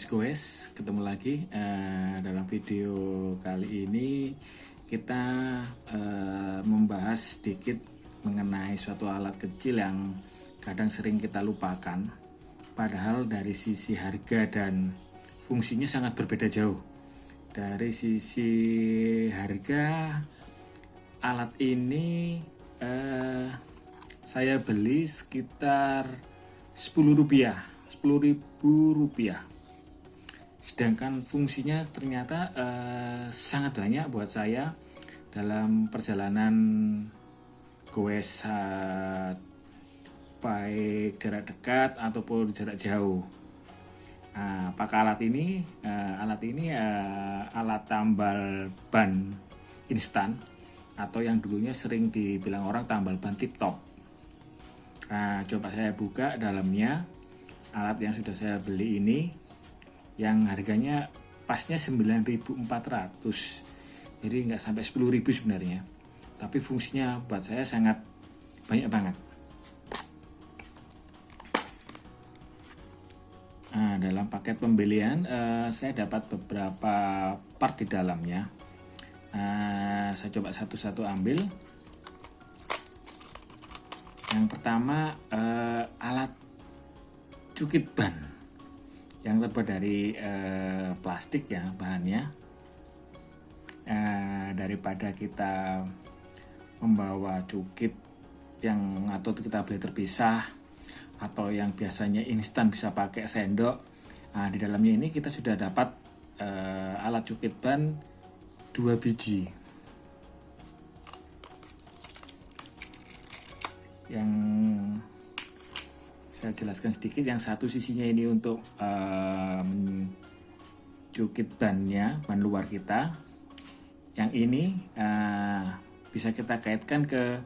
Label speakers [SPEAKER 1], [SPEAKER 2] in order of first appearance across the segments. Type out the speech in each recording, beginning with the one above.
[SPEAKER 1] Goes, ketemu lagi dalam video kali ini kita membahas sedikit mengenai suatu alat kecil yang kadang sering kita lupakan, padahal dari sisi harga dan fungsinya sangat berbeda jauh. Dari sisi harga, alat ini saya beli sekitar Rp10.000. Sedangkan fungsinya ternyata sangat banyak buat saya dalam perjalanan goes, baik jarak dekat ataupun jarak jauh. Pakai alat ini, alat tambal ban instan atau yang dulunya sering dibilang orang tambal ban tip top. Coba saya buka dalamnya. Alat yang sudah saya beli ini yang harganya pasnya 9.400, jadi nggak sampai 10.000 sebenarnya, tapi fungsinya buat saya sangat banyak banget. Dalam paket pembelian saya dapat beberapa part di dalamnya. Saya coba satu-satu ambil. Yang pertama, alat cukit ban yang terbuat dari plastik ya bahannya. Daripada kita membawa cukit yang atau kita beli terpisah atau yang biasanya instan bisa pakai sendok, di dalamnya ini kita sudah dapat alat cukit ban 2 biji. Yang saya jelaskan sedikit, yang satu sisinya ini untuk mencukit bannya, ban luar kita. Yang ini bisa kita kaitkan ke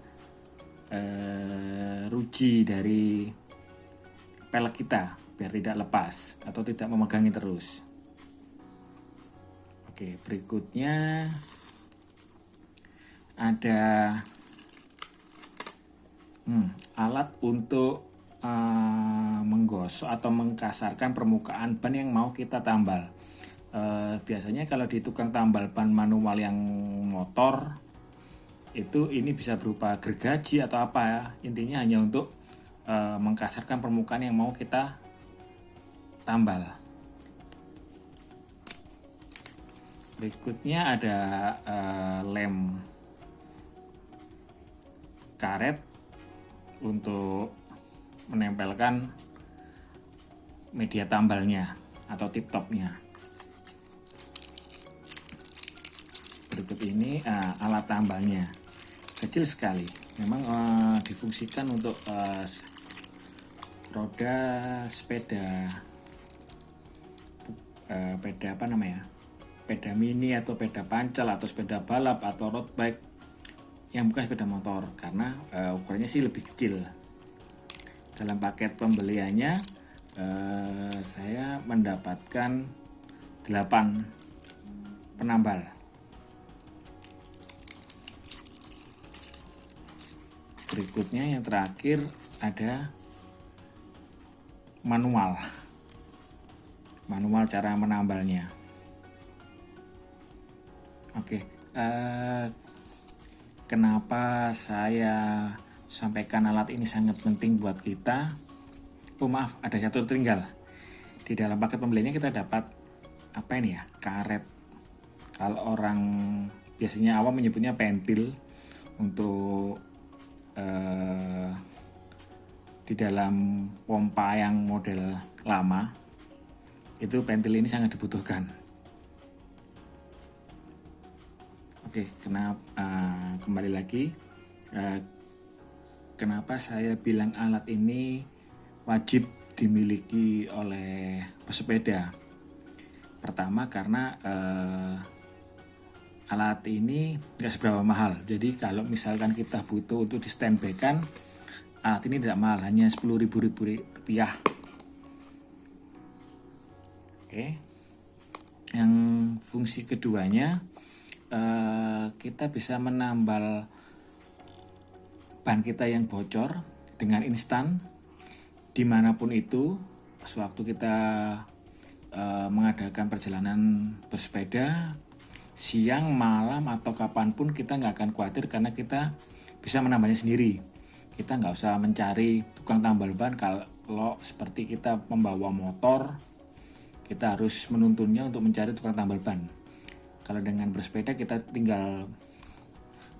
[SPEAKER 1] ruji dari pelek kita biar tidak lepas atau tidak memegangi terus. Oke, berikutnya ada alat untuk menggosok atau mengkasarkan permukaan ban yang mau kita tambal. Biasanya kalau di tukang tambal ban manual yang motor itu ini bisa berupa gergaji atau apa ya, intinya hanya untuk mengkasarkan permukaan yang mau kita tambal. Berikutnya ada lem karet untuk menempelkan media tambalnya atau tip topnya. Berikut ini alat tambalnya, kecil sekali, memang difungsikan untuk roda sepeda, sepeda mini atau sepeda pancal atau sepeda balap atau road bike yang bukan sepeda motor, karena ukurannya sih lebih kecil. Dalam paket pembeliannya saya mendapatkan 8 penambal. Berikutnya yang terakhir ada manual cara menambalnya. Oke, kenapa saya sampaikan alat ini sangat penting buat kita? Maaf, ada satu tertinggal. Di dalam paket pembeliannya kita dapat apa ini ya? Karet. Kalau orang biasanya awam menyebutnya pentil untuk di dalam pompa yang model lama. Itu pentil ini sangat dibutuhkan. Oke, kembali lagi. Kenapa saya bilang alat ini wajib dimiliki oleh pesepeda? Pertama, karena alat ini nggak seberapa mahal. Jadi kalau misalkan kita butuh untuk di standby kan, alat ini tidak mahal, hanya Rp10.000. Oke. Yang fungsi keduanya, kita bisa menambal ban kita yang bocor dengan instan dimanapun itu, sewaktu kita mengadakan perjalanan bersepeda siang, malam, atau kapanpun kita nggak akan khawatir karena kita bisa menambahnya sendiri. Kita nggak usah mencari tukang tambal ban. Kalau seperti kita membawa motor, kita harus menuntunnya untuk mencari tukang tambal ban. Kalau dengan bersepeda kita tinggal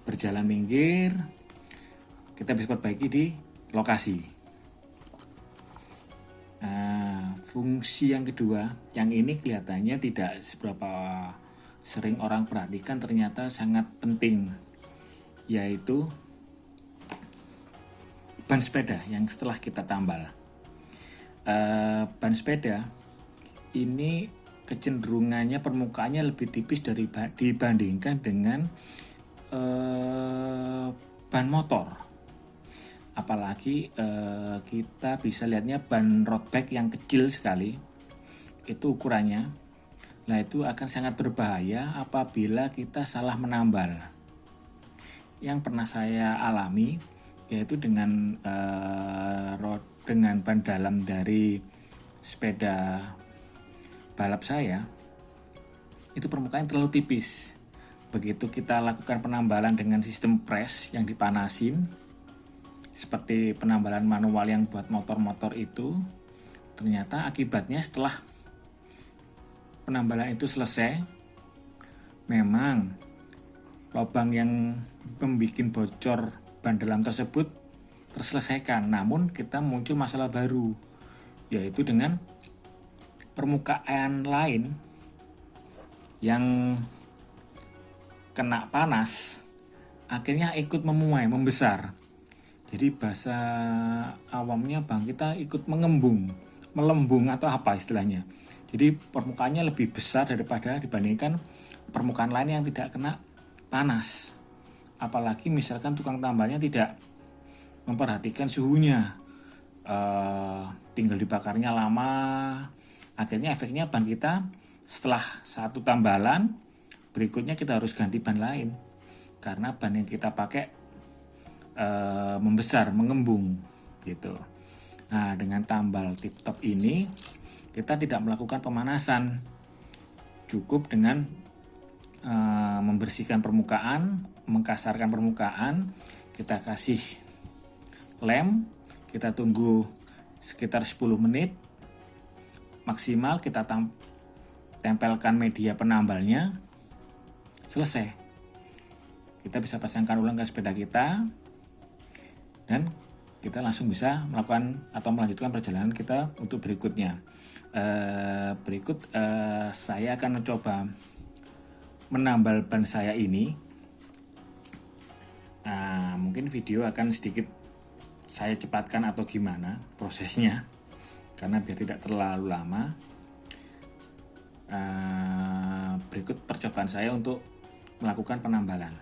[SPEAKER 1] berjalan minggir, kita bisa perbaiki di lokasi. Nah, fungsi yang kedua, yang ini kelihatannya tidak seberapa sering orang perhatikan, ternyata sangat penting, yaitu ban sepeda yang setelah kita tambal. Ban sepeda ini kecenderungannya permukaannya lebih tipis dibandingkan dengan ban motor. Apalagi kita bisa lihatnya ban road bike yang kecil sekali itu ukurannya. Nah, itu akan sangat berbahaya apabila kita salah menambal. Yang pernah saya alami yaitu dengan ban dalam dari sepeda balap saya, itu permukaan terlalu tipis. Begitu kita lakukan penambalan dengan sistem press yang dipanasin, seperti penambalan manual yang buat motor-motor itu, ternyata akibatnya setelah penambalan itu selesai, memang lubang yang membuat bocor ban dalam tersebut terselesaikan, namun kita muncul masalah baru, yaitu dengan permukaan lain yang kena panas akhirnya ikut memuai, membesar. Jadi bahasa awamnya bang, kita ikut melembung atau apa istilahnya. Jadi permukaannya lebih besar dibandingkan permukaan lain yang tidak kena panas. Apalagi misalkan tukang tambalnya tidak memperhatikan suhunya, tinggal dibakarnya lama, akhirnya efeknya ban kita setelah satu tambalan berikutnya kita harus ganti ban lain karena ban yang kita pakai membesar, mengembung gitu. Nah, dengan tambal tip top ini kita tidak melakukan pemanasan, cukup dengan membersihkan permukaan, mengkasarkan permukaan, kita kasih lem, kita tunggu sekitar 10 menit maksimal, kita tempelkan media penambalnya, selesai. Kita bisa pasangkan ulang ke sepeda kita dan kita langsung bisa melakukan atau melanjutkan perjalanan kita untuk berikutnya. Saya akan mencoba menambal ban saya ini. Mungkin video akan sedikit saya cepatkan atau gimana prosesnya, karena biar tidak terlalu lama. Berikut percobaan saya untuk melakukan penambalan.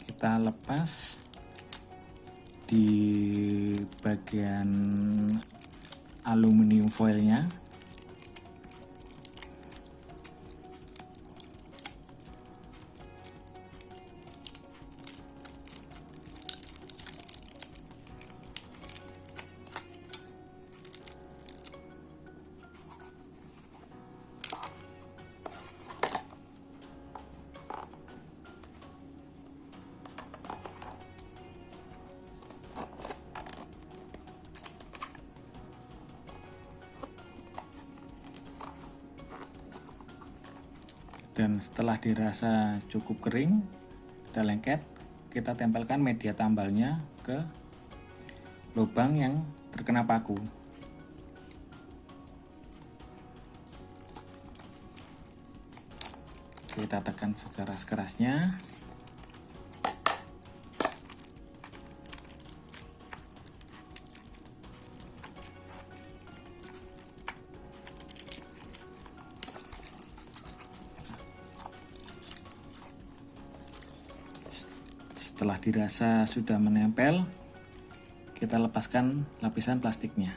[SPEAKER 1] Kita lepas di bagian aluminium foilnya. Dan setelah dirasa cukup kering, udah lengket, kita tempelkan media tambalnya ke lubang yang terkena paku. Kita tekan sekeras-kerasnya. Setelah dirasa sudah menempel, kita lepaskan lapisan plastiknya.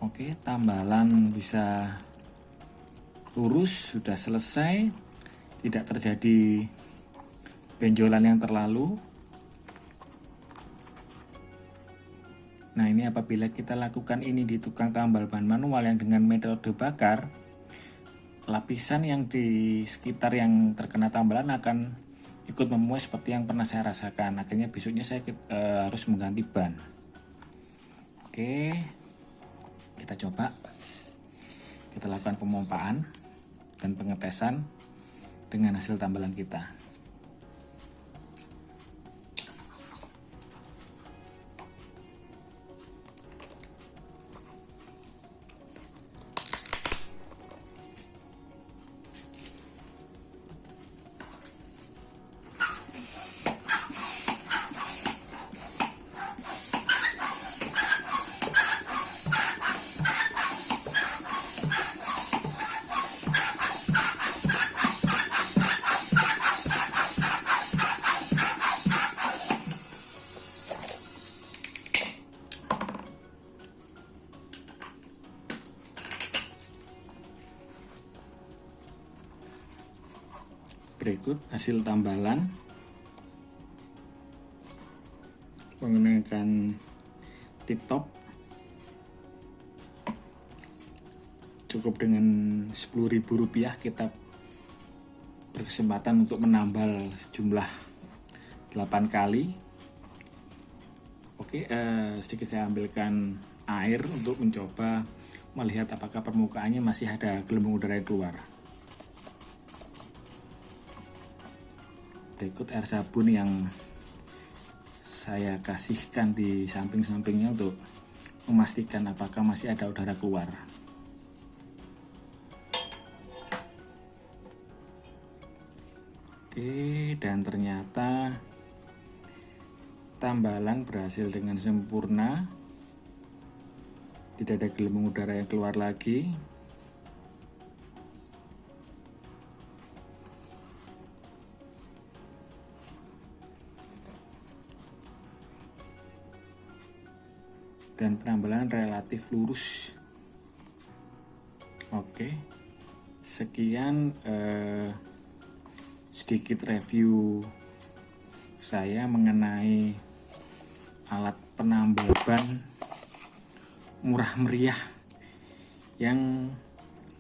[SPEAKER 1] Oke, tambalan bisa lurus, sudah selesai, tidak terjadi benjolan yang terlalu. Nah, ini apabila kita lakukan ini di tukang tambal ban manual yang dengan metode bakar, lapisan yang di sekitar yang terkena tambalan akan ikut memuai seperti yang pernah saya rasakan. Akhirnya besoknya saya harus mengganti ban. Oke, kita coba. Kita lakukan pemompaan dan pengetesan dengan hasil tambalan kita. Berikut hasil tambalan menggunakan tip top. Cukup dengan Rp10.000 kita berkesempatan untuk menambal sejumlah 8 kali. Oke, sedikit saya ambilkan air untuk mencoba melihat apakah permukaannya masih ada gelembung udara yang keluar. Berikut air sabun yang saya kasihkan di samping-sampingnya untuk memastikan apakah masih ada udara keluar. Oke, dan ternyata tambalan berhasil dengan sempurna. Tidak ada gelembung udara yang keluar lagi. Dan penambalan relatif lurus. Oke, sekian sedikit review saya mengenai alat penambal ban murah meriah yang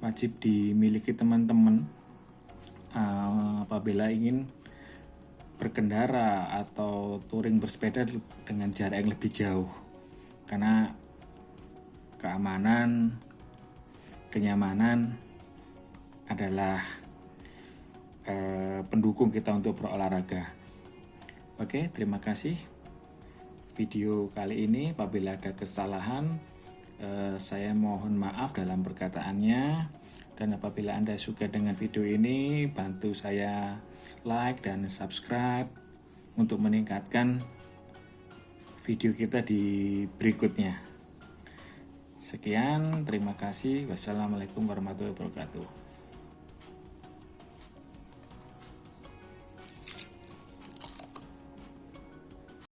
[SPEAKER 1] wajib dimiliki teman-teman apabila ingin berkendara atau touring bersepeda dengan jarak yang lebih jauh. Karena keamanan, kenyamanan adalah pendukung kita untuk berolahraga. Oke, terima kasih. Video kali ini apabila ada kesalahan, saya mohon maaf dalam perkataannya. Dan apabila Anda suka dengan video ini, bantu saya like dan subscribe untuk meningkatkan video kita di berikutnya. Sekian, terima kasih. Wassalamualaikum warahmatullahi wabarakatuh.